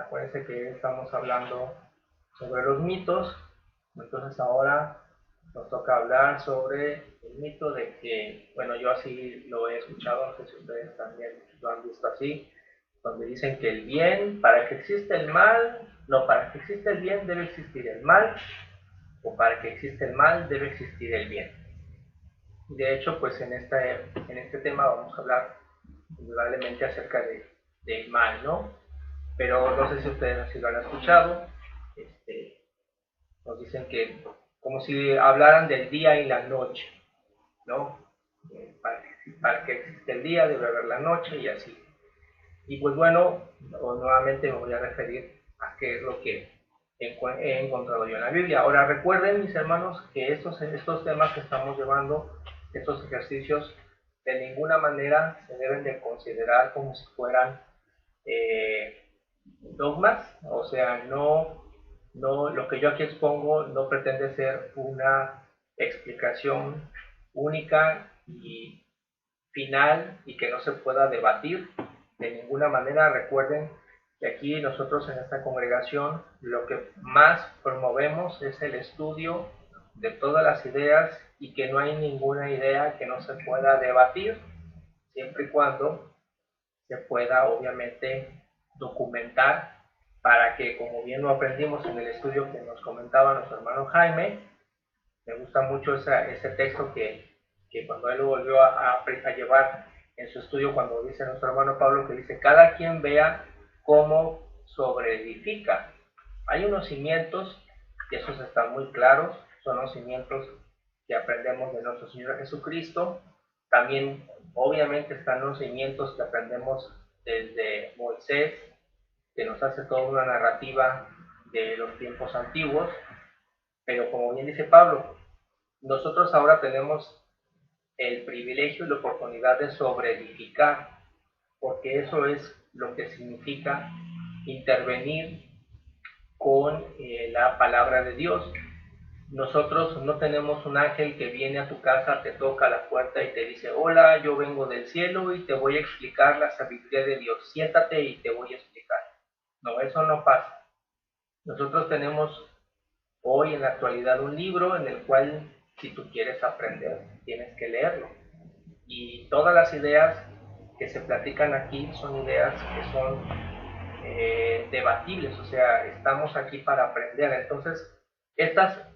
Acuérdense que estamos hablando sobre los mitos, entonces ahora nos toca hablar sobre el mito de que, bueno, yo así lo he escuchado, no sé si ustedes también lo han visto así, donde dicen que el bien, para que exista el mal, no, para que exista el bien debe existir el mal, o para que exista el mal debe existir el bien. De hecho, pues en este tema vamos a hablar indudablemente acerca del mal, ¿no? Pero no sé si ustedes así lo han escuchado. Este, Nos dicen que como si hablaran del día y la noche, ¿no? Para que exista el día debe haber la noche y así. Y pues bueno, nuevamente me voy a referir a qué es lo que he encontrado yo en la Biblia. Ahora recuerden, mis hermanos, que estos temas que estamos llevando, estos ejercicios, de ninguna manera se deben de considerar como si fueran eh, dogmas, o sea, lo que yo aquí expongo no pretende ser una explicación única y final y que no se pueda debatir de ninguna manera. Recuerden que aquí nosotros en esta congregación lo que más promovemos es el estudio de todas las ideas y que no hay ninguna idea que no se pueda debatir, siempre y cuando se pueda obviamente documentar para que, como bien lo aprendimos en el estudio que nos comentaba nuestro hermano Jaime, me gusta mucho ese texto que cuando él lo volvió a llevar en su estudio, cuando dice nuestro hermano Pablo, que dice, cada quien vea cómo sobreedifica. Hay unos cimientos, y esos están muy claros, son los cimientos que aprendemos de nuestro Señor Jesucristo. También, obviamente, están los cimientos que aprendemos desde Moisés, que nos hace toda una narrativa de los tiempos antiguos. Pero como bien dice Pablo, nosotros ahora tenemos el privilegio y la oportunidad de sobreedificar, porque eso es lo que significa intervenir con la palabra de Dios. Nosotros no tenemos un ángel que viene a tu casa, te toca la puerta y te dice, hola, yo vengo del cielo y te voy a explicar la sabiduría de Dios, siéntate y te voy a explicar. No, eso no pasa. Nosotros tenemos hoy en la actualidad un libro en el cual, si tú quieres aprender, tienes que leerlo. Y todas las ideas que se platican aquí son ideas que son debatibles, o sea, estamos aquí para aprender. Entonces, estas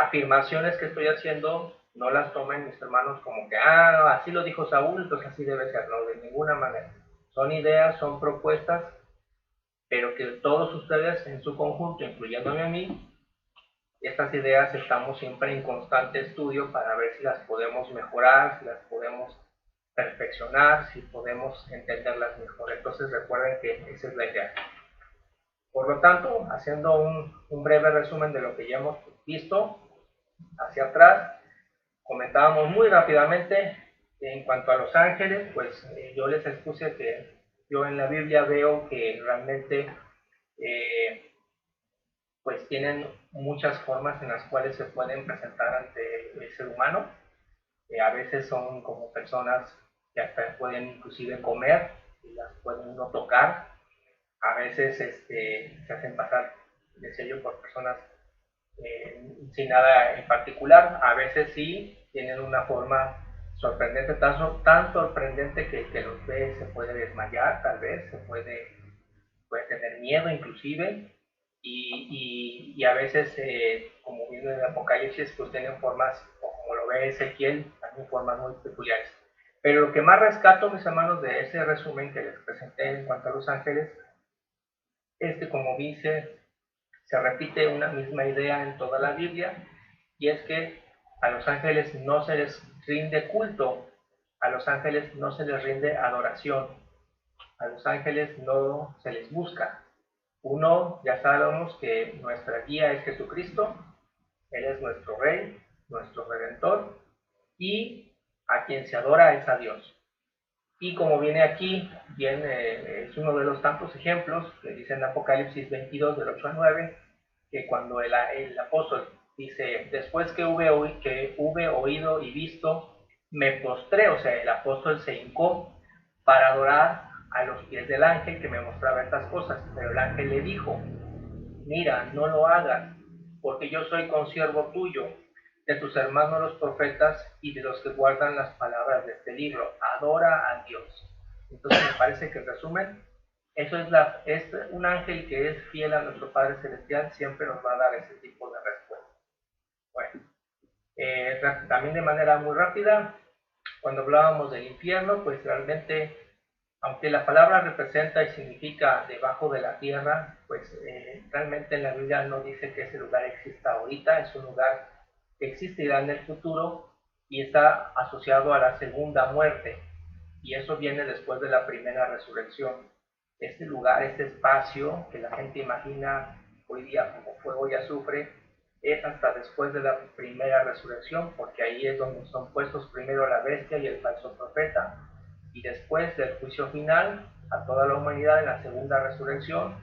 afirmaciones que estoy haciendo no las tomen mis hermanos como que, así lo dijo Saúl, entonces así debe ser, no, de ninguna manera. Son ideas, son propuestas, pero que todos ustedes en su conjunto, incluyéndome a mí, estas ideas estamos siempre en constante estudio para ver si las podemos mejorar, si las podemos perfeccionar, si podemos entenderlas mejor. Entonces recuerden que esa es la idea. Por lo tanto, haciendo un breve resumen de lo que ya hemos visto hacia atrás, comentábamos muy rápidamente en cuanto a los ángeles, pues yo les expuse que yo en la Biblia veo que realmente pues tienen muchas formas en las cuales se pueden presentar ante el ser humano. A veces son como personas que hasta pueden inclusive comer y las pueden uno tocar. A veces se hacen pasar, decía yo, por personas sin nada en particular. A veces sí tienen una forma sorprendente, tan sorprendente que el que los ve se puede desmayar, tal vez, puede tener miedo inclusive. Y a veces, como viene en el Apocalipsis, pues tienen formas, o como lo ve Ezequiel, también formas muy peculiares. Pero lo que más rescato, mis hermanos, de ese resumen que les presenté en cuanto a los ángeles, es que, como dice, se repite una misma idea en toda la Biblia, y es que a los ángeles no se les rinde culto, a los ángeles no se les rinde adoración, a los ángeles no se les busca. Uno, ya sabemos que nuestra guía es Jesucristo, Él es nuestro Rey, nuestro Redentor, y a quien se adora es a Dios. Y como viene aquí, es uno de los tantos ejemplos que dice en Apocalipsis 22, del 8 al 9, que cuando el apóstol dice, después que hube oído y visto, me postré, o sea, el apóstol se hincó para adorar a los pies del ángel que me mostraba estas cosas. Pero el ángel le dijo: mira, no lo hagas, porque yo soy consiervo tuyo, de tus hermanos los profetas y de los que guardan las palabras de este libro. Adora a Dios. Entonces me parece que en resumen, eso es un ángel que es fiel a nuestro Padre Celestial, siempre nos va a dar ese tipo de respuesta. Bueno, también de manera muy rápida, cuando hablábamos del infierno, pues realmente, aunque la palabra representa y significa debajo de la tierra, pues realmente en la Biblia no dice que ese lugar exista ahorita, es un lugar que existirá en el futuro y está asociado a la segunda muerte, y eso viene después de la primera resurrección. Este lugar, este espacio que la gente imagina hoy día como fuego y azufre, es hasta después de la primera resurrección, porque ahí es donde son puestos primero la bestia y el falso profeta, y después del juicio final a toda la humanidad en la segunda resurrección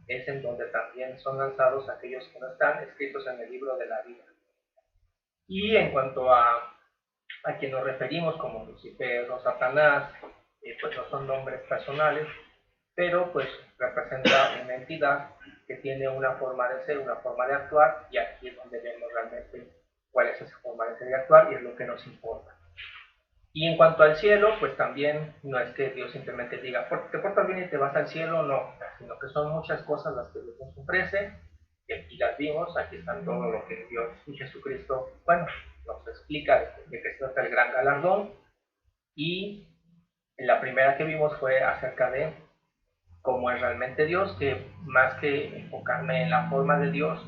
es en donde también son lanzados aquellos que no están escritos en el libro de la vida. Y en cuanto a quien nos referimos como Lucifer o Satanás, pues no son nombres personales, pero pues representa una entidad que tiene una forma de ser, una forma de actuar, y aquí es donde vemos realmente cuál es esa forma de ser y actuar, y es lo que nos importa. Y en cuanto al cielo, pues también no es que Dios simplemente diga, te portas bien y te vas al cielo, no, sino que son muchas cosas las que Dios nos ofrece, y aquí las vimos, aquí están todo lo que Dios y Jesucristo, bueno, nos explica de qué se trata el gran galardón, y la primera que vimos fue acerca de cómo es realmente Dios, que más que enfocarme en la forma de Dios,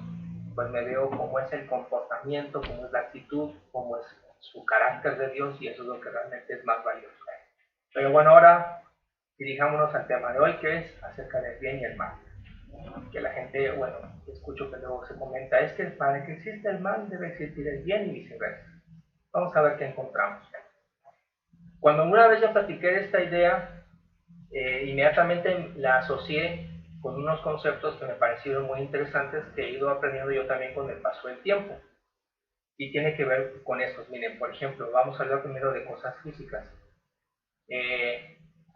pues me veo cómo es el comportamiento, cómo es la actitud, cómo es su carácter de Dios, y eso es lo que realmente es más valioso. Pero bueno, ahora dirijámonos al tema de hoy, que es acerca del bien y el mal. Que la gente, bueno, escucho que luego se comenta, es que para que exista el mal debe existir el bien y viceversa. Vamos a ver qué encontramos. Cuando una vez ya platiqué de esta idea, inmediatamente la asocié con unos conceptos que me parecieron muy interesantes, que he ido aprendiendo yo también con el paso del tiempo. Y tiene que ver con estos. Miren, por ejemplo, vamos a hablar primero de cosas físicas.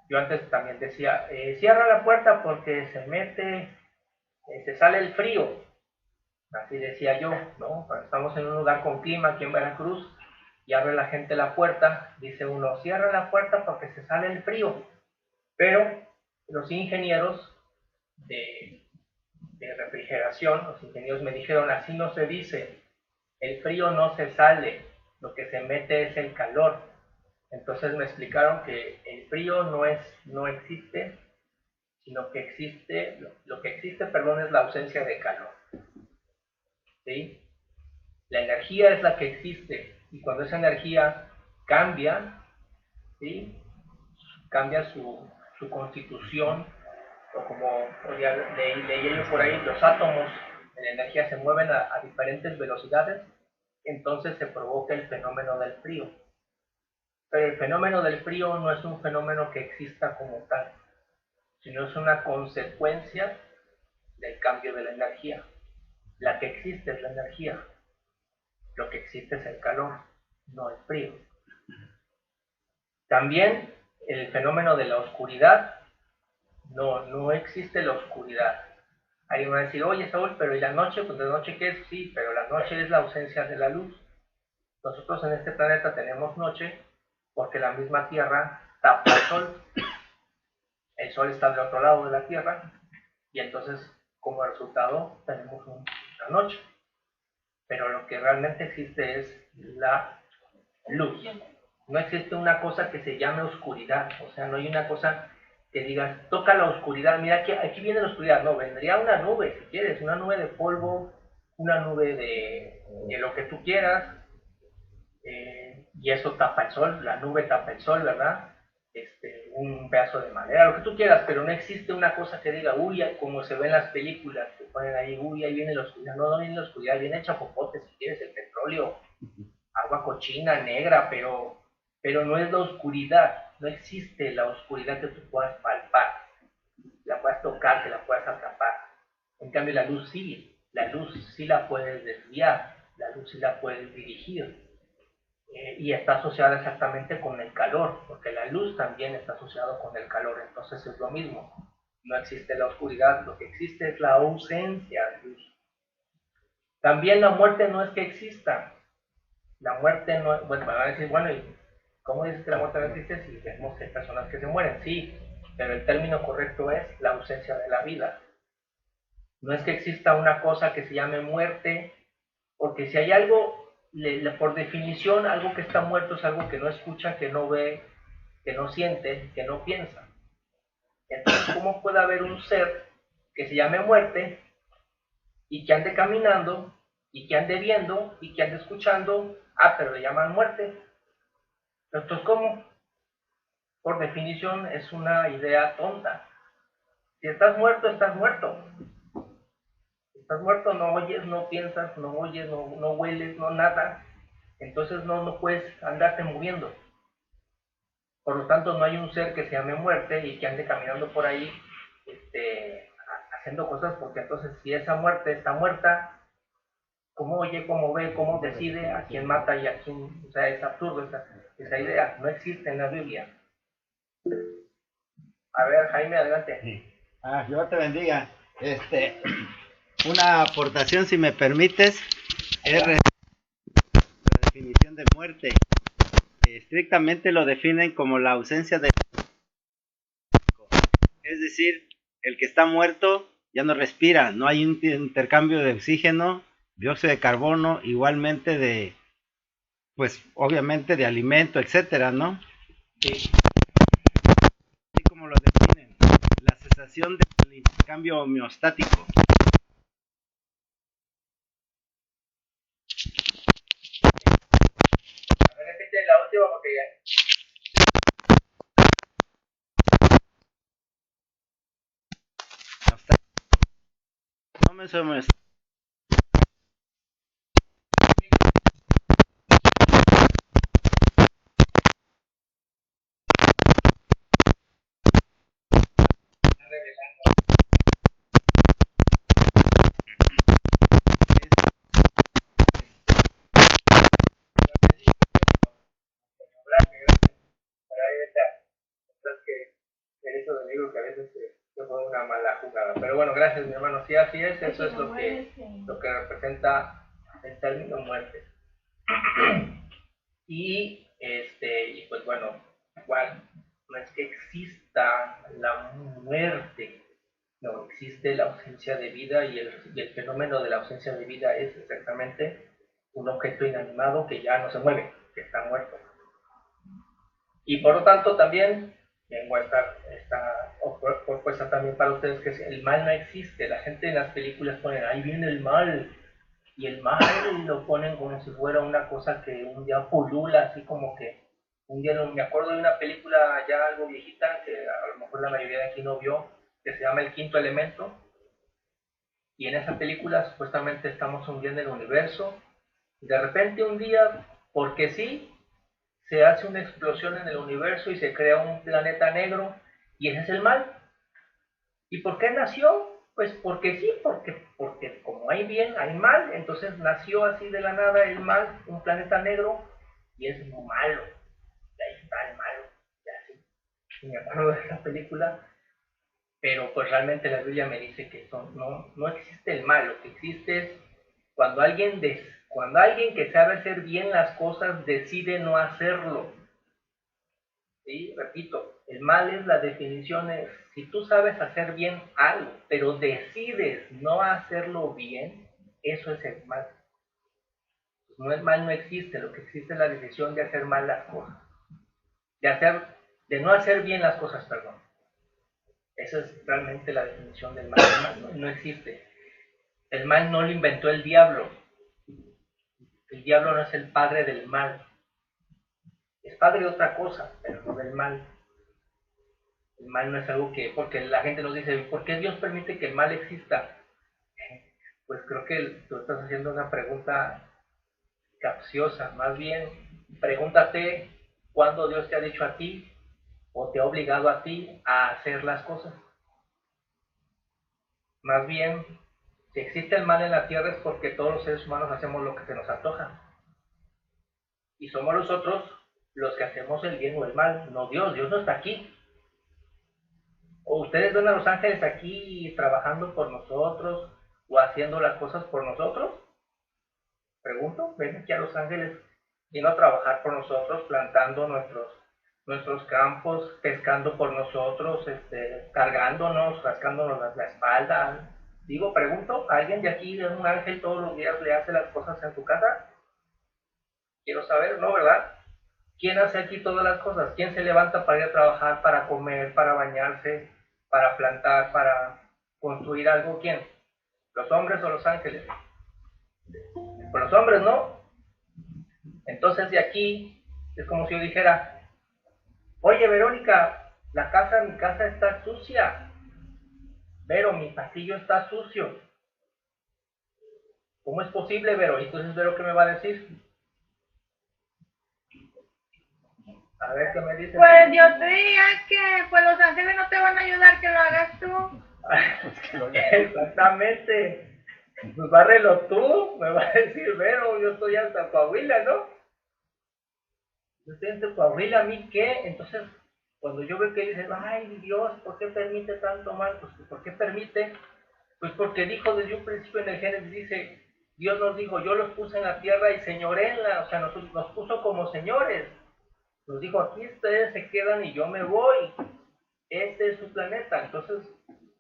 Yo antes también decía, cierra la puerta porque se sale el frío. Así decía yo, ¿no? Cuando estamos en un lugar con clima aquí en Veracruz y abre la gente la puerta, dice uno, cierra la puerta porque se sale el frío. Pero los ingenieros de refrigeración, los ingenieros me dijeron, así no se dice, el frío no se sale, lo que se mete es el calor. Entonces me explicaron que el frío no existe, sino que existe, lo que existe, perdón, es la ausencia de calor. ¿Sí? La energía es la que existe, y cuando esa energía cambia, ¿sí? Cambia su constitución, o como leí yo por ahí, los átomos de la energía se mueven a diferentes velocidades, entonces se provoca el fenómeno del frío. Pero el fenómeno del frío no es un fenómeno que exista como tal, sino es una consecuencia del cambio de la energía. La que existe es la energía, lo que existe es el calor, no el frío. También el fenómeno de la oscuridad, no existe la oscuridad. Alguien va a decir, oye Saúl, pero ¿y la noche? Pues la noche ¿qué es? Sí, pero la noche es la ausencia de la luz. Nosotros en este planeta tenemos noche porque la misma Tierra tapa el sol. El sol está del otro lado de la Tierra, y entonces como resultado tenemos una noche. Pero lo que realmente existe es la luz. No existe una cosa que se llame oscuridad, o sea, no hay una cosa que digas, toca la oscuridad, mira, aquí viene la oscuridad. No, vendría una nube, si quieres, una nube de polvo, una nube de lo que tú quieras, y eso tapa el sol, la nube tapa el sol, ¿verdad? Un pedazo de madera, lo que tú quieras, pero no existe una cosa que diga, uy, como se ve en las películas, que ponen ahí, uy, ahí viene la oscuridad. No viene la oscuridad, viene el chapopote, si quieres, el petróleo, agua cochina, negra, pero no es la oscuridad. No existe la oscuridad que tú puedas palpar, la puedas tocar, que la puedas atrapar. En cambio, la luz sí la puedes desviar, la luz sí la puedes dirigir. y está asociada exactamente con el calor, porque la luz también está asociada con el calor, entonces es lo mismo. No existe la oscuridad, lo que existe es la ausencia de luz. También la muerte no es que exista, la muerte no, bueno, van a decir, bueno, ¿y cómo dices que la muerte no existe si vemos que hay personas que se mueren? Sí, pero el término correcto es la ausencia de la vida. No es que exista una cosa que se llame muerte, porque si hay algo, por definición, algo que está muerto es algo que no escucha, que no ve, que no siente, que no piensa. Entonces, ¿cómo puede haber un ser que se llame muerte y que ande caminando y que ande viendo y que ande escuchando? Ah, pero le llaman muerte. Entonces, ¿cómo? Por definición es una idea tonta. Si estás muerto, estás muerto. Si estás muerto, no oyes, no piensas, no oyes, no hueles, no nada. Entonces no puedes andarte moviendo. Por lo tanto, no hay un ser que se llame muerte y que ande caminando por ahí haciendo cosas, porque entonces si esa muerte está muerta, ¿cómo oye, cómo ve, cómo decide a quién mata y a quién? O sea, es absurdo esa idea, no existe en la Biblia. A ver, Jaime, adelante. Sí. Dios te bendiga. Una aportación, si me permites, es la definición de muerte. Estrictamente lo definen como la ausencia de... Es decir, el que está muerto ya no respira, no hay un intercambio de oxígeno, dióxido de carbono, igualmente de, pues obviamente de alimento, etcétera, ¿no? Sí. Así como lo definen, la cesación del intercambio homeostático. A ver, repite la última porque ya. No me suena. Está revelando. Pero ahí está. Es que eso del libro que a veces se pone una mala jugada. Pero bueno, gracias mi hermano. Sí, así es. Eso es lo que representa el término muerte. Y pues bueno, igual, no es que exista la muerte, no existe la ausencia de vida y el fenómeno de la ausencia de vida es exactamente un objeto inanimado que ya no se mueve, que está muerto. Y por lo tanto también tengo esta propuesta también para ustedes, que el mal no existe. La gente en las películas ponen, ahí viene el mal, y el mal lo ponen como si fuera una cosa que un día pulula, así como que un día me acuerdo de una película ya algo viejita, que a lo mejor la mayoría de aquí no vio, que se llama El Quinto Elemento, y en esa película supuestamente estamos hundiendo el universo, y de repente un día, porque sí, se hace una explosión en el universo y se crea un planeta negro, y ese es el mal. ¿Y por qué nació? Pues porque sí, porque como hay bien, hay mal, entonces nació así de la nada el mal, un planeta negro, y es malo, y ahí está el malo, y así. Me acuerdo de esa película, pero pues realmente la Biblia me dice que no existe el mal, lo que existe es cuando cuando alguien que sabe hacer bien las cosas decide no hacerlo. ¿Sí? Repito, el mal es la definición, es si tú sabes hacer bien algo, pero decides no hacerlo bien, eso es el mal. Pues no, el mal no existe, lo que existe es la decisión de hacer mal las cosas, de no hacer bien las cosas, perdón. Esa es realmente la definición del mal. El mal no existe. El mal no lo inventó el diablo. El diablo no es el padre del mal. Es padre de otra cosa, pero no del mal. El mal no es algo que, porque la gente nos dice, ¿por qué Dios permite que el mal exista? Pues creo que tú estás haciendo una pregunta capciosa. Más bien, pregúntate cuándo Dios te ha dicho a ti o te ha obligado a ti a hacer las cosas. Más bien, si existe el mal en la tierra es porque todos los seres humanos hacemos lo que se nos antoja. Y somos nosotros los que hacemos el bien o el mal, no Dios. Dios no está aquí. ¿O ustedes ven a los ángeles aquí trabajando por nosotros o haciendo las cosas por nosotros? Pregunto, ¿ven aquí a los ángeles yendo a trabajar por nosotros, plantando nuestros campos, pescando por nosotros, cargándonos, rascándonos la espalda? Digo, pregunto, ¿alguien de aquí es un ángel todos los días le hace las cosas en tu casa? Quiero saber, ¿no, verdad? ¿Quién hace aquí todas las cosas? ¿Quién se levanta para ir a trabajar, para comer, para bañarse, para plantar, para construir algo? ¿Quién? ¿Los hombres o los ángeles? Pues los hombres, ¿no? Entonces de aquí es como si yo dijera, oye Verónica, mi casa está sucia. Vero, mi pasillo está sucio. ¿Cómo es posible, Vero? Y entonces Vero, ¿qué me va a decir? A ver qué me dice. Pues yo te diría que pues los ángeles no te van a ayudar, que lo hagas tú. Exactamente. Pues bárrelo tú, me va a decir Vero, yo estoy hasta Coahuila, ¿no? Yo estoy en Coahuila, ¿a mí qué? Entonces, cuando yo veo que dicen, ay Dios, ¿por qué permite tanto mal? Pues, ¿por qué permite? Pues porque dijo desde un principio en el Génesis, dice, Dios nos dijo, yo los puse en la tierra y señorenla, o sea, nos puso como señores. Nos dijo, aquí ustedes se quedan y yo me voy. Este es su planeta. Entonces,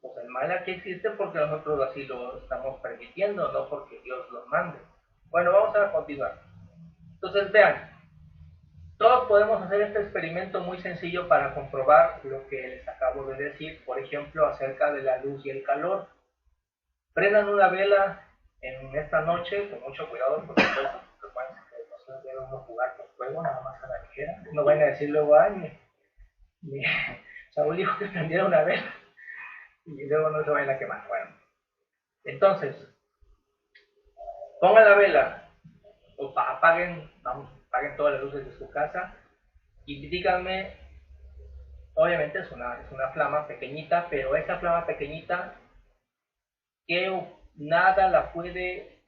pues el mal aquí existe porque nosotros así lo estamos permitiendo, no porque Dios lo mande. Bueno, vamos a continuar. Entonces, vean, todos podemos hacer este experimento muy sencillo para comprobar lo que les acabo de decir, por ejemplo, acerca de la luz y el calor. Prendan una vela en esta noche, con mucho cuidado, por supuesto, porque no se debe uno jugar con fuego, nada más a la ligera. No vayan a decir luego, ay, Saúl dijo que prendiera una vela y luego no se vayan a quemar. Bueno, entonces, pongan la vela, o apaguen todas las luces de su casa y díganme, obviamente es una flama pequeñita, pero esa flama pequeñita que nada la puede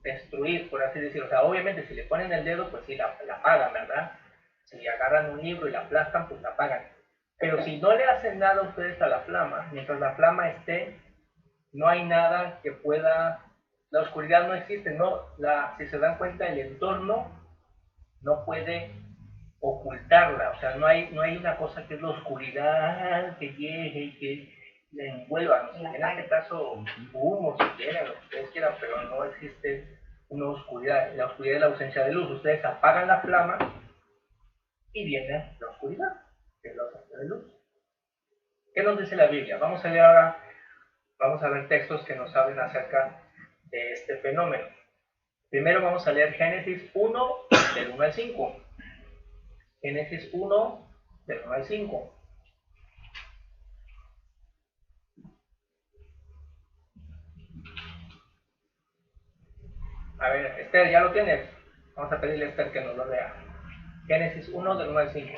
destruir, por así decirlo. O sea, obviamente si le ponen el dedo, pues sí la apagan, ¿verdad? Si agarran un libro y la aplastan, pues la apagan. Pero si no le hacen nada a ustedes a la flama, mientras la flama esté, no hay nada que pueda, la oscuridad no existe, no, si se dan cuenta, el entorno no puede ocultarla, o sea, no hay una cosa que es la oscuridad que llegue y que le envuelva, ¿no? En este caso, humo si quieren, lo que ustedes quieran, pero no existe una oscuridad. La oscuridad es la ausencia de luz. Ustedes apagan la flama y viene la oscuridad, que es la ausencia de luz. ¿Qué nos dice la Biblia? Vamos a leer ahora, vamos a ver textos que nos hablen acerca de este fenómeno. Primero vamos a leer Génesis 1, del 1 al 5. Génesis 1, del 1 al 5. A ver, Esther, ¿ya lo tienes? Vamos a pedirle a Esther que nos lo lea. Génesis 1, del 1 al 5.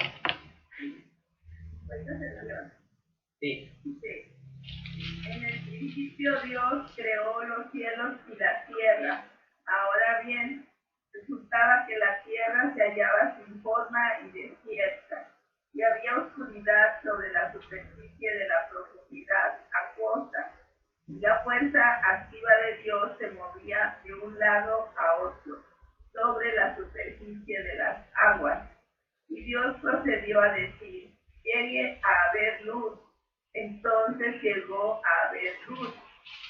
Sí. En el principio Dios creó los cielos y la tierra. Ahora bien, resultaba que la tierra se hallaba sin forma y desierta, y había oscuridad sobre la superficie de la profundidad acuosa, y la fuerza activa de Dios se movía de un lado a otro sobre la superficie de las aguas. Y Dios procedió a decir, llegue a haber luz. Entonces llegó a haber luz.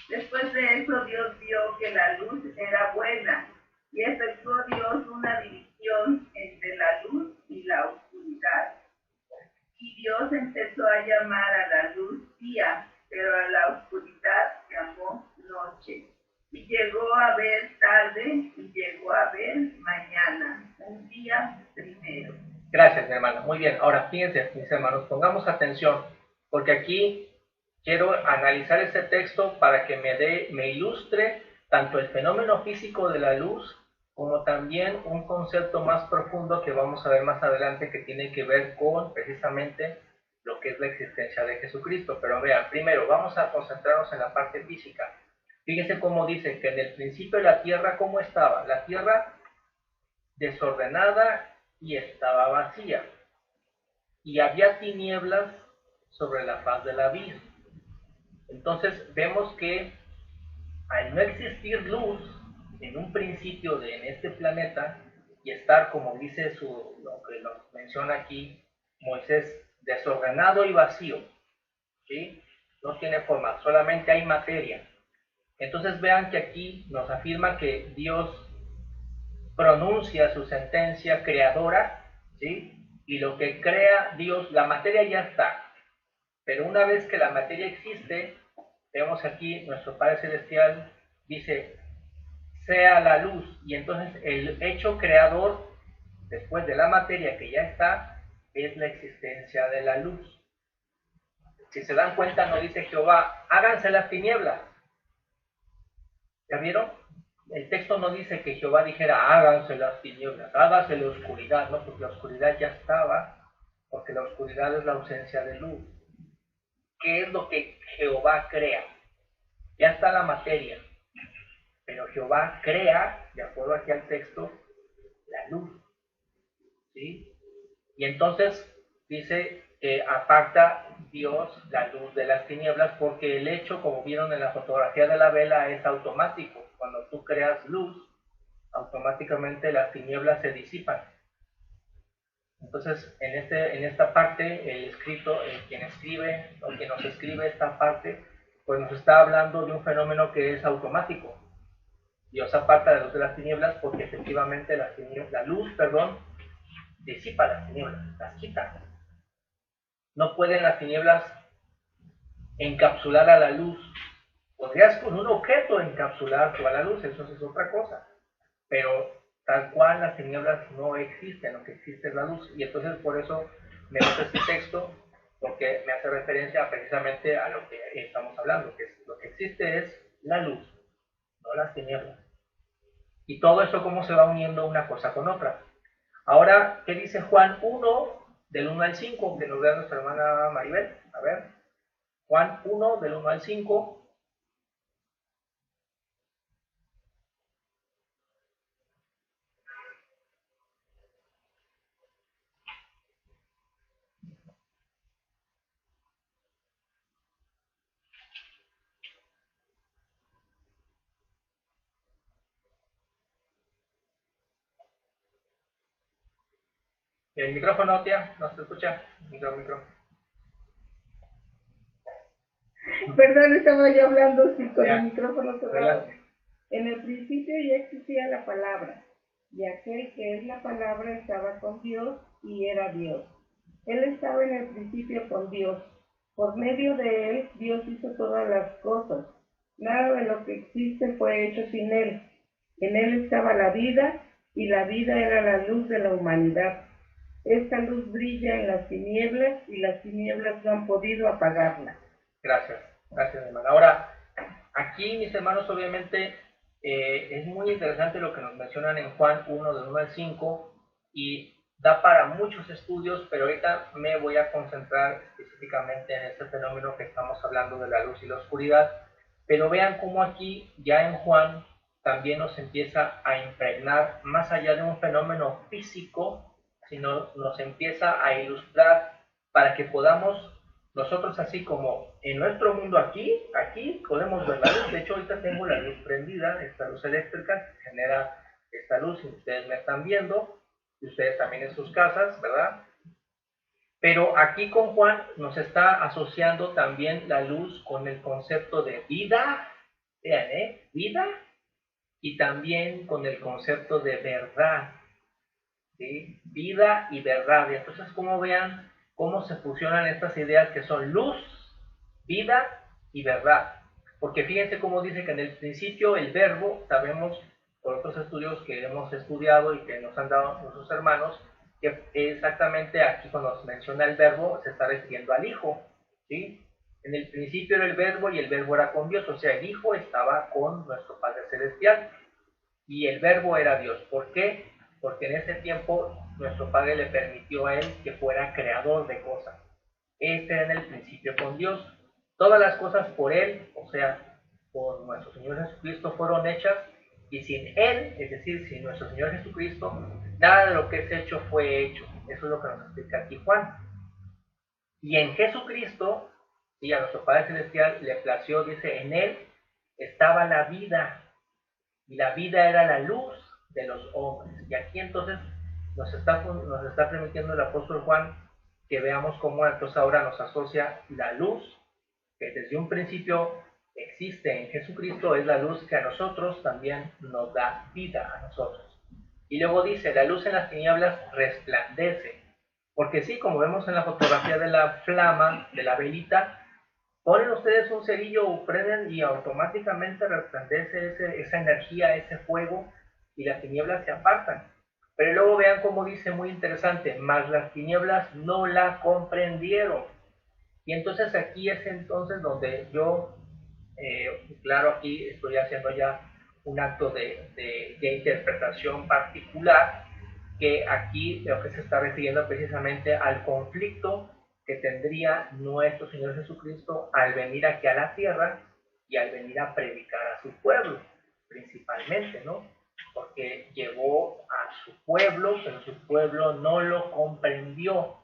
Después de eso Dios vio que la luz era buena, y efectuó Dios una división entre la luz y la oscuridad. Y Dios empezó a llamar a la luz día, pero a la oscuridad llamó noche. Y llegó a haber tarde y llegó a haber mañana, un día primero. Gracias, mi hermano. Muy bien. Ahora, fíjense, mis hermanos, pongamos atención, porque aquí quiero analizar este texto para que me ilustre tanto el fenómeno físico de la luz como también un concepto más profundo que vamos a ver más adelante que tiene que ver con precisamente lo que es la existencia de Jesucristo. Pero vean, primero vamos a concentrarnos en la parte física. Fíjense cómo dice que en el principio la tierra, ¿cómo estaba? La tierra desordenada y estaba vacía, y había tinieblas sobre la faz del abismo. Entonces vemos que al no existir luz en un principio en este planeta y estar, como dice lo que nos menciona aquí Moisés, desordenado y vacío, ¿sí? No tiene forma, solamente hay materia. Entonces vean que aquí nos afirma que Dios pronuncia su sentencia creadora, ¿sí? Y lo que crea Dios, la materia ya está, pero una vez que la materia existe, vemos aquí nuestro Padre Celestial dice, sea la luz, y entonces el hecho creador, después de la materia que ya está, es la existencia de la luz. Si se dan cuenta, no dice Jehová, háganse las tinieblas. ¿Ya vieron? El texto no dice que Jehová dijera, háganse las tinieblas, hágase la oscuridad, no, porque la oscuridad ya estaba, porque la oscuridad es la ausencia de luz. ¿Qué es lo que Jehová crea? Ya está la materia, pero Jehová crea, de acuerdo aquí al texto, la luz, ¿sí? Y entonces dice que aparta Dios la luz de las tinieblas, porque el hecho, como vieron en la fotografía de la vela, es automático. Cuando tú creas luz, automáticamente las tinieblas se disipan. Entonces, en esta parte, el escrito, quien escribe, o quien nos escribe esta parte, pues nos está hablando de un fenómeno que es automático. Dios aparta la luz de las tinieblas porque efectivamente la luz, disipa las tinieblas, las quita. No pueden las tinieblas encapsular a la luz. Podrías con un objeto encapsular toda la luz, eso es otra cosa. Pero tal cual las tinieblas no existen, lo que existe es la luz. Y entonces por eso me gusta este texto, porque me hace referencia precisamente a lo que estamos hablando, que lo que existe es la luz, no las tinieblas. Y todo eso cómo se va uniendo una cosa con otra. Ahora, ¿qué dice Juan 1, del 1 al 5? Que nos da nuestra hermana Maribel. A ver, Juan 1, del 1 al 5. El micrófono, tía, ¿no se escucha? Micro. Perdón, estaba yo hablando sí, con Ya. el micrófono cerrado. En el principio ya existía la palabra, y aquel que es la palabra estaba con Dios y era Dios. Él estaba en el principio con Dios. Por medio de él, Dios hizo todas las cosas. Nada de lo que existe fue hecho sin él. En él estaba la vida, y la vida era la luz de la humanidad. Esta luz brilla en las tinieblas, y las tinieblas no han podido apagarla. Gracias, hermano. Ahora, aquí, mis hermanos, obviamente es muy interesante lo que nos mencionan en Juan 1, del 1 al 5, y da para muchos estudios, pero ahorita me voy a concentrar específicamente en este fenómeno que estamos hablando de la luz y la oscuridad. Pero vean cómo aquí, ya en Juan, también nos empieza a impregnar, más allá de un fenómeno físico, sino nos empieza a ilustrar para que podamos nosotros, así como en nuestro mundo aquí podemos ver la luz. De hecho, ahorita tengo la luz prendida, esta luz eléctrica que genera esta luz, y ustedes me están viendo, y ustedes también en sus casas, ¿verdad? Pero aquí con Juan nos está asociando también la luz con el concepto de vida, vean, vida, y también con el concepto de verdad, ¿sí? Vida y verdad. Y entonces, como vean cómo se fusionan estas ideas que son luz, vida y verdad. Porque fíjense cómo dice que en el principio el verbo, sabemos por otros estudios que hemos estudiado y que nos han dado nuestros hermanos, que exactamente aquí cuando se menciona el verbo se está refiriendo al Hijo, ¿sí? En el principio era el verbo y el verbo era con Dios, o sea, el Hijo estaba con nuestro Padre Celestial y el verbo era Dios. ¿Por qué? Porque en ese tiempo nuestro Padre le permitió a él que fuera creador de cosas. Este era en el principio con Dios. Todas las cosas por él, o sea, por nuestro Señor Jesucristo, fueron hechas, Y sin Él, es decir, sin nuestro Señor Jesucristo, nada de lo que es hecho fue hecho. Eso es lo que nos explica aquí Juan. Y en Jesucristo, y a nuestro Padre Celestial le plació, dice, en Él estaba la vida, y la vida era la luz de los hombres. Y aquí entonces nos está permitiendo el apóstol Juan que veamos cómo entonces ahora nos asocia la luz, que desde un principio existe en Jesucristo, es la luz que a nosotros también nos da vida a nosotros. Y luego dice, la luz en las tinieblas resplandece. Porque sí, como vemos en la fotografía de la flama, de la velita, ponen ustedes un cerillo, prenden y automáticamente resplandece esa energía, ese fuego, y las tinieblas se apartan. Pero luego vean cómo dice muy interesante, mas las tinieblas no la comprendieron. Y entonces aquí es entonces donde yo, claro, aquí estoy haciendo ya un acto de interpretación particular, que aquí lo que se está refiriendo precisamente al conflicto que tendría nuestro Señor Jesucristo al venir aquí a la tierra y al venir a predicar a su pueblo, principalmente, ¿no? Porque llegó a su pueblo, pero su pueblo no lo comprendió.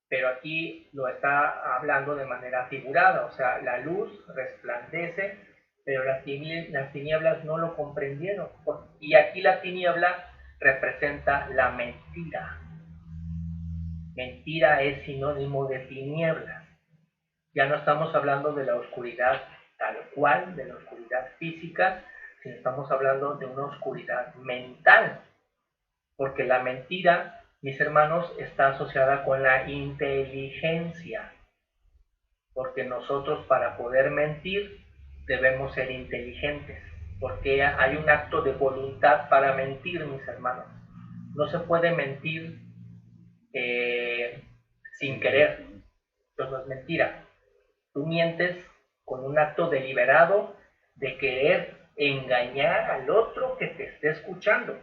Pero aquí lo está hablando de manera figurada, o sea, la luz resplandece, pero las tinieblas no lo comprendieron. Y aquí la tiniebla representa la mentira. Mentira es sinónimo de tinieblas. Ya no estamos hablando de la oscuridad tal cual, de la oscuridad física, sino estamos hablando de una oscuridad mental. Porque la mentira, mis hermanos, está asociada con la inteligencia. Porque nosotros para poder mentir debemos ser inteligentes. Porque hay un acto de voluntad para mentir, mis hermanos. No se puede mentir sin querer. Eso no es mentira. Tú mientes con un acto deliberado de querer engañar al otro que te esté escuchando.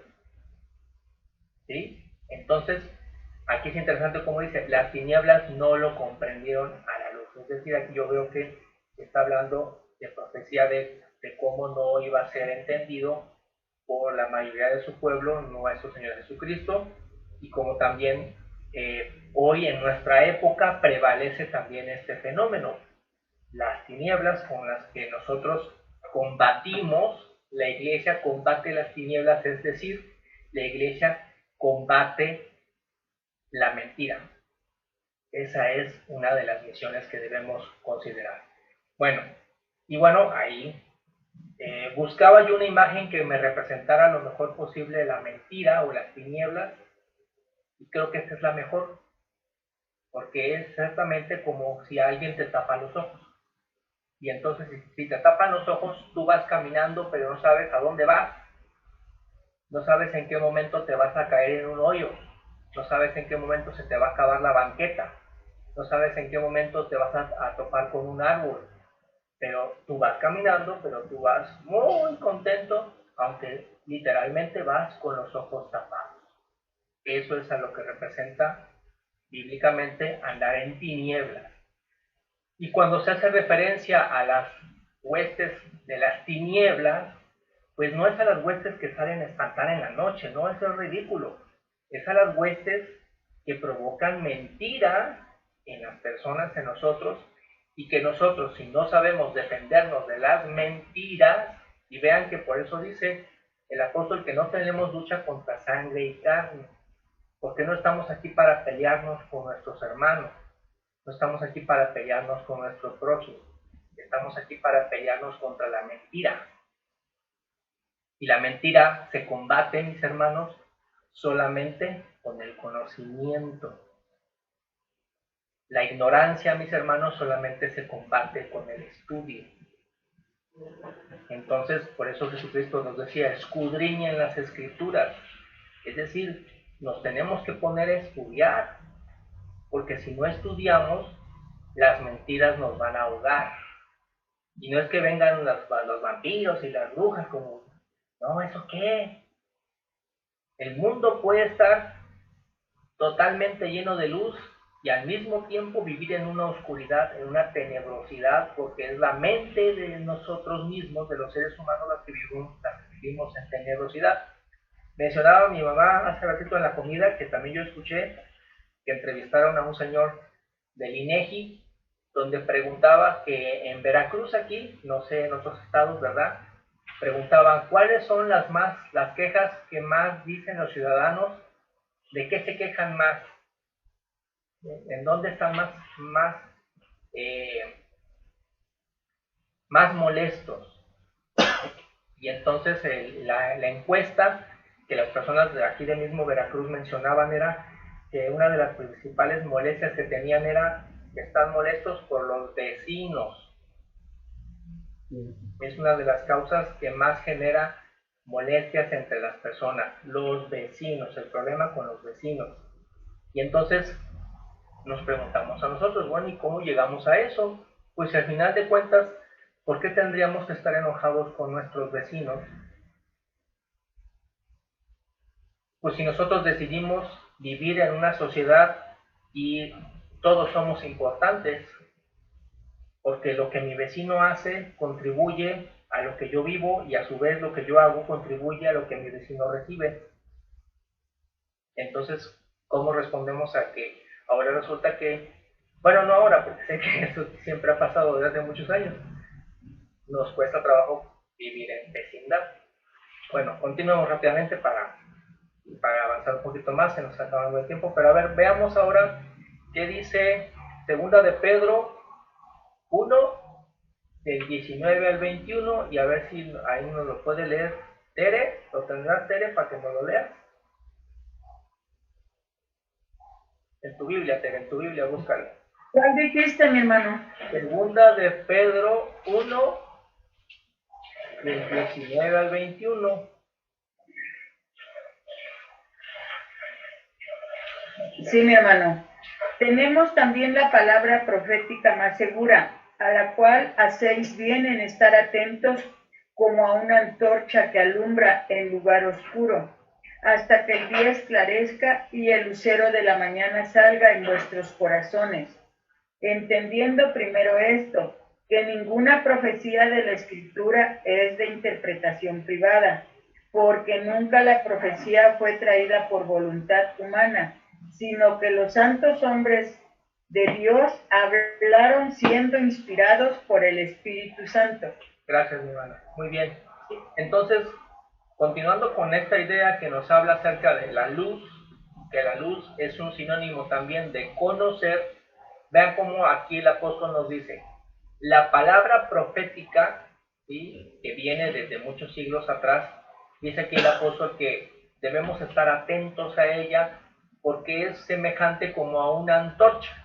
¿Sí? Entonces, aquí es interesante como dice, las tinieblas no lo comprendieron a la luz. Es decir, aquí yo veo que está hablando de profecía de cómo no iba a ser entendido por la mayoría de su pueblo, nuestro Señor Jesucristo, y como también hoy en nuestra época prevalece también este fenómeno. Las tinieblas con las que nosotros combatimos, la iglesia combate las tinieblas, es decir, la iglesia combate la mentira. Esa es una de las misiones que debemos considerar. Bueno, ahí buscaba yo una imagen que me representara lo mejor posible la mentira o las tinieblas, y creo que esta es la mejor, porque es exactamente como si alguien te tapa los ojos. Y entonces, si te tapan los ojos, tú vas caminando, pero no sabes a dónde vas. No sabes en qué momento te vas a caer en un hoyo. No sabes en qué momento se te va a acabar la banqueta. No sabes en qué momento te vas a topar con un árbol. Pero tú vas caminando, pero tú vas muy contento, aunque literalmente vas con los ojos tapados. Eso es a lo que representa bíblicamente andar en tinieblas. Y cuando se hace referencia a las huestes de las tinieblas, pues no es a las huestes que salen a espantar en la noche, no, eso es ridículo. Es a las huestes que provocan mentiras en las personas, en nosotros, y que nosotros, si no sabemos defendernos de las mentiras, y vean que por eso dice el apóstol que no tenemos lucha contra sangre y carne, porque no estamos aquí para pelearnos con nuestros hermanos, no estamos aquí para pelearnos con nuestro prójimo, estamos aquí para pelearnos contra la mentira. Y la mentira se combate, mis hermanos, solamente con el conocimiento. La ignorancia, mis hermanos, solamente se combate con el estudio. Entonces, por eso Jesucristo nos decía, escudriñen las escrituras. Es decir, nos tenemos que poner a estudiar, porque si no estudiamos, las mentiras nos van a ahogar. Y no es que vengan los vampiros y las brujas como, no, ¿eso qué? El mundo puede estar totalmente lleno de luz y al mismo tiempo vivir en una oscuridad, en una tenebrosidad, porque es la mente de nosotros mismos, de los seres humanos, las que vivimos en tenebrosidad. Mencionaba mi mamá hace ratito en la comida que también yo escuché que entrevistaron a un señor del INEGI donde preguntaba que en Veracruz aquí, no sé en otros estados, ¿verdad? Preguntaban cuáles son las quejas que más dicen los ciudadanos, de qué se quejan más, en dónde están más molestos. Y entonces la encuesta que las personas de aquí de mismo Veracruz mencionaban era que una de las principales molestias que tenían era que están molestos por los vecinos. Es una de las causas que más genera molestias entre las personas, los vecinos, el problema con los vecinos. Y entonces nos preguntamos a nosotros, bueno, ¿y cómo llegamos a eso? Pues al final de cuentas, ¿por qué tendríamos que estar enojados con nuestros vecinos? Pues si nosotros decidimos vivir en una sociedad y todos somos importantes, porque lo que mi vecino hace contribuye a lo que yo vivo y a su vez lo que yo hago contribuye a lo que mi vecino recibe. Entonces, ¿cómo respondemos a que ahora resulta que, bueno, no ahora, porque sé que eso siempre ha pasado desde hace muchos años, nos cuesta trabajo vivir en vecindad? Bueno, continuemos rápidamente para avanzar un poquito más, se nos está acabando el tiempo, pero a ver, veamos ahora qué dice segunda de Pedro 1, del 19 al 21, y a ver si ahí nos lo puede leer Tere. ¿Lo tendrás, Tere, para que nos lo leas? En tu Biblia, Tere, en tu Biblia, búscalo. ¿Cuál dijiste, mi hermano? Segunda de Pedro 1, del 19 al 21. Sí, mi hermano. Tenemos también la palabra profética más segura, a la cual hacéis bien en estar atentos como a una antorcha que alumbra en lugar oscuro, hasta que el día esclarezca y el lucero de la mañana salga en vuestros corazones. Entendiendo primero esto, que ninguna profecía de la Escritura es de interpretación privada, porque nunca la profecía fue traída por voluntad humana, sino que los santos hombres de Dios hablaron siendo inspirados por el Espíritu Santo. Gracias, mi hermana. Muy bien. Entonces, continuando con esta idea que nos habla acerca de la luz, que la luz es un sinónimo también de conocer, vean cómo aquí el apóstol nos dice, la palabra profética, ¿sí?, que viene desde muchos siglos atrás, dice aquí el apóstol que debemos estar atentos a ella porque es semejante como a una antorcha.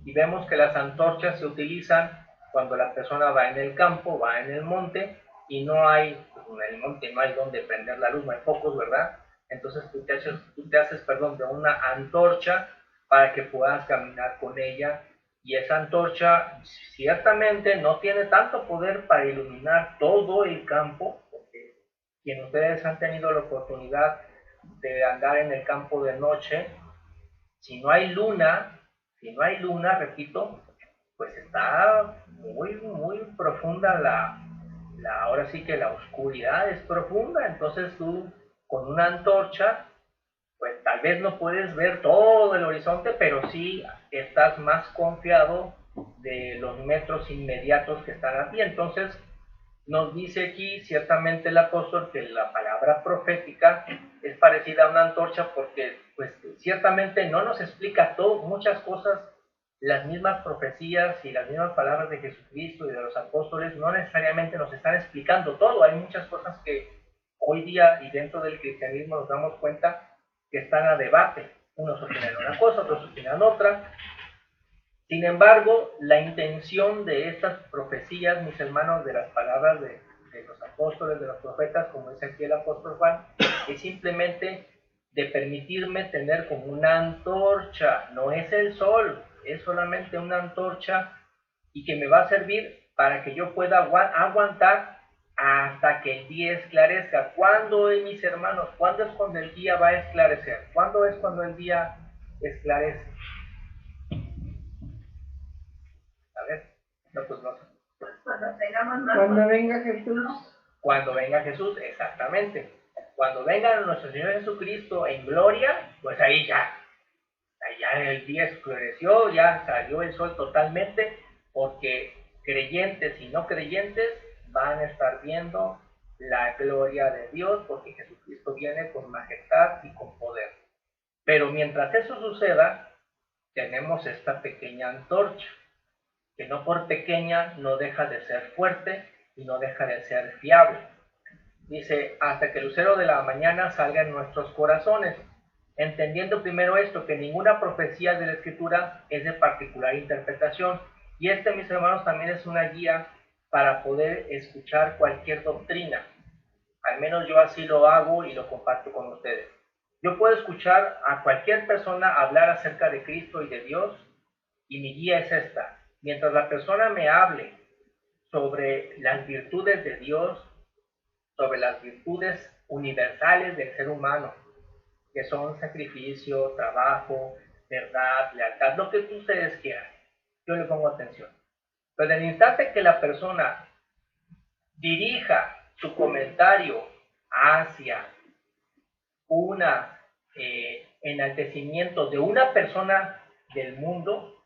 Y vemos que las antorchas se utilizan cuando la persona va en el campo, va en el monte, y no hay, en el monte no hay donde prender la luz, no hay focos, ¿verdad? Entonces tú te haces de una antorcha para que puedas caminar con ella, y esa antorcha ciertamente no tiene tanto poder para iluminar todo el campo, porque quienes ustedes han tenido la oportunidad de andar en el campo de noche, si no hay luna, repito, pues está muy, muy profunda ahora sí que la oscuridad es profunda, entonces tú con una antorcha, pues tal vez no puedes ver todo el horizonte, pero sí estás más confiado de los metros inmediatos que están a ti. Entonces nos dice aquí ciertamente el apóstol que la palabra profética es parecida a una antorcha porque pues ciertamente no nos explica muchas cosas. Las mismas profecías y las mismas palabras de Jesucristo y de los apóstoles no necesariamente nos están explicando todo. Hay muchas cosas que hoy día y dentro del cristianismo nos damos cuenta que están a debate. Unos opinan una cosa, otros opinan otra. Sin embargo, la intención de estas profecías, mis hermanos, de las palabras de los apóstoles, de los profetas, como dice aquí el apóstol Juan, es simplemente de permitirme tener como una antorcha, no es el sol, es solamente una antorcha y que me va a servir para que yo pueda aguantar hasta que el día esclarezca. ¿Cuándo, mis hermanos? ¿Cuándo es cuando el día va a esclarecer? ¿Cuándo es cuando el día esclarece? A ver, no, pues no. Cuando tengamos más. Cuando venga Jesús. Cuando venga Jesús, exactamente. Cuando venga nuestro Señor Jesucristo en gloria, pues ahí ya el día esclareció, ya salió el sol totalmente, porque creyentes y no creyentes van a estar viendo la gloria de Dios, porque Jesucristo viene con majestad y con poder. Pero mientras eso suceda, tenemos esta pequeña antorcha, que no por pequeña no deja de ser fuerte y no deja de ser fiable. Dice, hasta que el lucero de la mañana salga en nuestros corazones, entendiendo primero esto, que ninguna profecía de la Escritura es de particular interpretación. Y mis hermanos, también es una guía para poder escuchar cualquier doctrina. Al menos yo así lo hago y lo comparto con ustedes. Yo puedo escuchar a cualquier persona hablar acerca de Cristo y de Dios, y mi guía es esta. Mientras la persona me hable sobre las virtudes de Dios, sobre las virtudes universales del ser humano, que son sacrificio, trabajo, verdad, lealtad, lo que ustedes quieran, yo le pongo atención. Pero en el instante que la persona dirija su comentario hacia un enaltecimiento de una persona del mundo,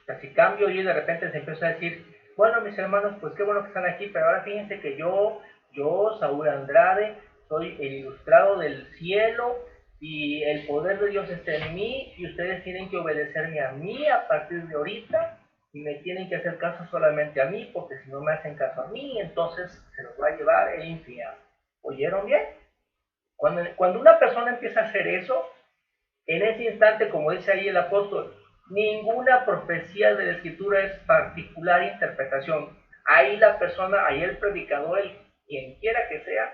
o sea, si cambio yo y de repente se empieza a decir, bueno, mis hermanos, pues qué bueno que están aquí, pero ahora fíjense que yo, Saúl Andrade, soy el ilustrado del cielo y el poder de Dios está en mí y ustedes tienen que obedecerme a mí a partir de ahorita y me tienen que hacer caso solamente a mí, porque si no me hacen caso a mí, entonces se los va a llevar el infierno. ¿Oyeron bien? Cuando una persona empieza a hacer eso, en ese instante, como dice ahí el apóstol, ninguna profecía de la Escritura es particular interpretación. Ahí la persona, ahí el predicador, quien quiera que sea,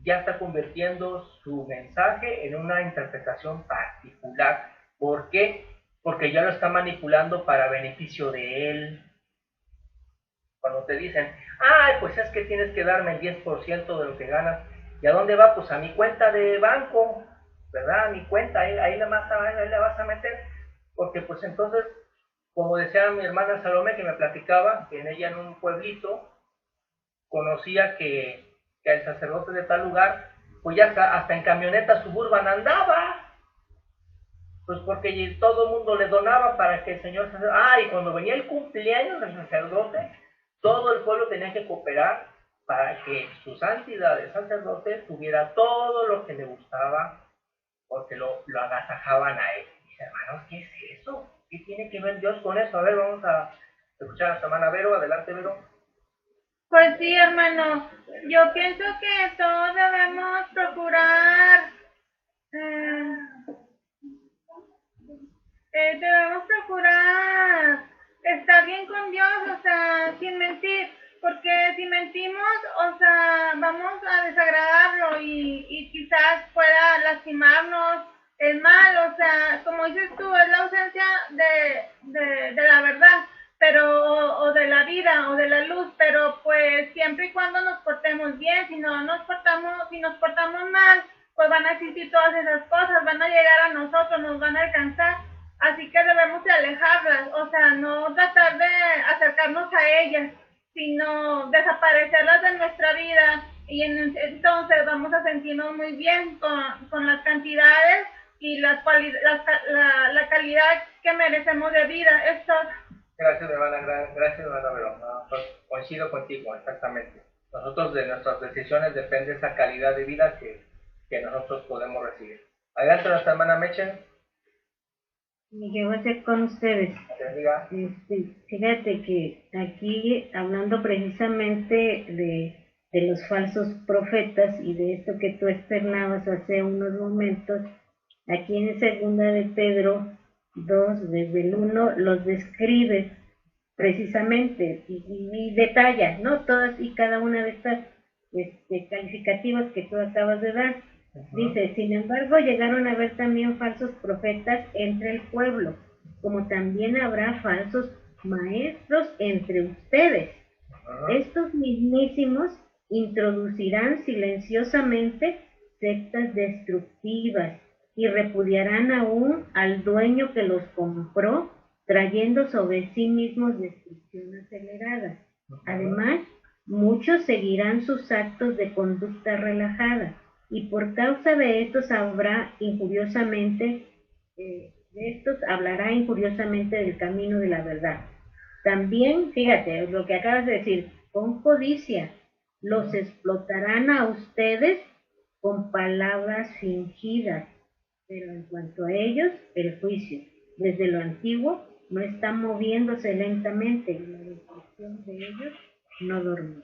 ya está convirtiendo su mensaje en una interpretación particular. ¿Por qué? Porque ya lo está manipulando para beneficio de él. Cuando te dicen, ay, pues es que tienes que darme el 10% de lo que ganas, ¿y a dónde va? Pues a mi cuenta de banco, ¿verdad? A mi cuenta, ahí la vas a meter, porque pues entonces, como decía mi hermana Salomé, que me platicaba, que en ella en un pueblito conocía que el sacerdote de tal lugar, pues ya hasta en camioneta suburban andaba, pues porque todo el mundo le donaba para que el señor sacerdote, y cuando venía el cumpleaños del sacerdote, todo el pueblo tenía que cooperar para que su santidad de sacerdote tuviera todo lo que le gustaba, porque lo agasajaban a él. Mis hermanos, ¿qué es eso? ¿Qué tiene que ver Dios con eso? A ver, vamos a escuchar a su hermana Vero. Adelante, Vero. Pues sí, hermano, yo pienso que todos debemos procurar estar bien con Dios, o sea, sin mentir, porque si mentimos, o sea, vamos a desagradarlo y quizás pueda lastimarnos el mal, o sea, como dices tú, es la ausencia de la verdad, pero o de la vida o de la luz, pero pues siempre y cuando nos portemos bien, si nos portamos mal, pues van a existir todas esas cosas, van a llegar a nosotros, nos van a alcanzar. Así que debemos de alejarlas, o sea, no tratar de acercarnos a ellas, sino desaparecerlas de nuestra vida, y entonces vamos a sentirnos muy bien con las cantidades y la calidad que merecemos de vida. Esto. Gracias, hermana Vero. No, pues, coincido contigo, exactamente. Nosotros, de nuestras decisiones depende esa calidad de vida que nosotros podemos recibir. Adelante, nuestra hermana Mechen. ¿Qué voy a hacer con ustedes? Fíjate que aquí, hablando precisamente de los falsos profetas y de esto que tú externabas hace unos momentos, aquí en segunda de Pedro 2, desde el 1, los describe precisamente y detalla, ¿no? Todas y cada una de estas calificativos que tú acabas de dar. Dice, sin embargo, llegaron a haber también falsos profetas entre el pueblo, como también habrá falsos maestros entre ustedes. Estos mismísimos introducirán silenciosamente sectas destructivas y repudiarán aún al dueño que los compró, trayendo sobre sí mismos destrucción acelerada. Además, muchos seguirán sus actos de conducta relajada, y por causa de estos habrá injuriosamente, de estos hablará injuriosamente del camino de la verdad. También, fíjate, lo que acabas de decir, con codicia, los explotarán a ustedes con palabras fingidas, pero en cuanto a ellos, el juicio, desde lo antiguo, no está moviéndose lentamente, y la destrucción de ellos no dormir.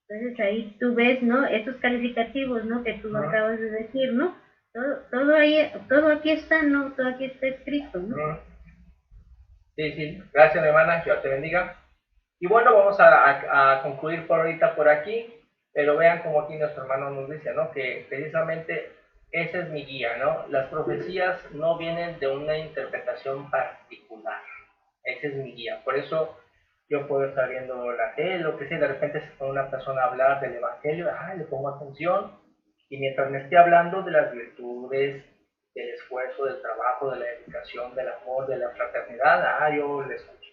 Entonces ahí tú ves, ¿no? Estos calificativos, ¿no? Que tú acabas de decir, ¿no? Todo ahí, todo aquí está, ¿no? Todo aquí está escrito, ¿no? Sí, sí. Gracias, mi hermana. Dios te bendiga. Y bueno, vamos a concluir por ahorita por aquí, pero vean como aquí nuestro hermano nos dice, ¿no? Que precisamente esa es mi guía, ¿no? Las profecías no vienen de una interpretación particular. Esa es mi guía. Por eso yo puedo estar viendo la tele, lo que sea, de repente se pone una persona a hablar del evangelio, le pongo atención, y mientras me esté hablando de las virtudes, del esfuerzo, del trabajo, de la dedicación, del amor, de la fraternidad, yo le escucho.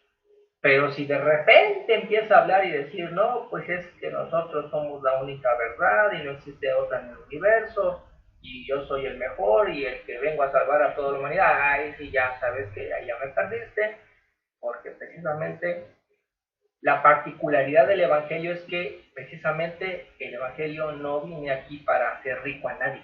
Pero si de repente empieza a hablar y decir, no, pues es que nosotros somos la única verdad y no existe otra en el universo, y yo soy el mejor y el que vengo a salvar a toda la humanidad, sí, ya sabes que ahí ya me perdiste, porque precisamente la particularidad del Evangelio es que precisamente el Evangelio no viene aquí para hacer rico a nadie.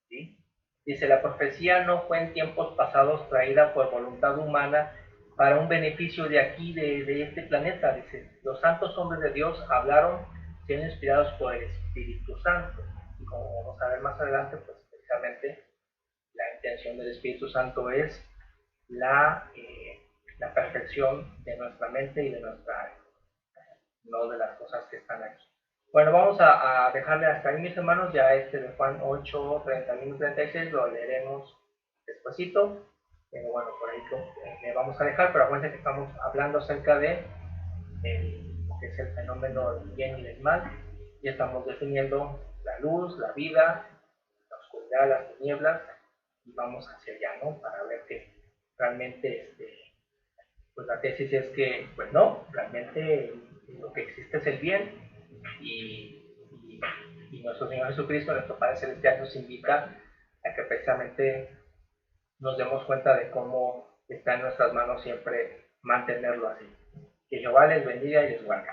¿Sí? Dice, la profecía no fue en tiempos pasados traída por voluntad humana para un beneficio de aquí, de este planeta. Dice, los santos hombres de Dios hablaron siendo inspirados por el Espíritu Santo. Y como vamos a ver más adelante, pues precisamente la intención del Espíritu Santo es la perfección de nuestra mente y de nuestra alma, no de las cosas que están aquí. Bueno, vamos a dejarle hasta ahí, mis hermanos. Ya de Juan 8, 31, 36 lo leeremos despacito. Pero bueno, por ahí le vamos a dejar, pero acuérdense que estamos hablando acerca de lo que es el fenómeno del bien y del mal. Y estamos definiendo la luz, la vida, la oscuridad, las tinieblas, y vamos hacia allá, ¿no? Para ver que realmente pues la tesis es que, pues no, realmente lo que existe es el bien, y nuestro Señor Jesucristo, nuestro Padre Celestial, nos invita a que precisamente nos demos cuenta de cómo está en nuestras manos siempre mantenerlo así. Que Jehová les bendiga y les guarde.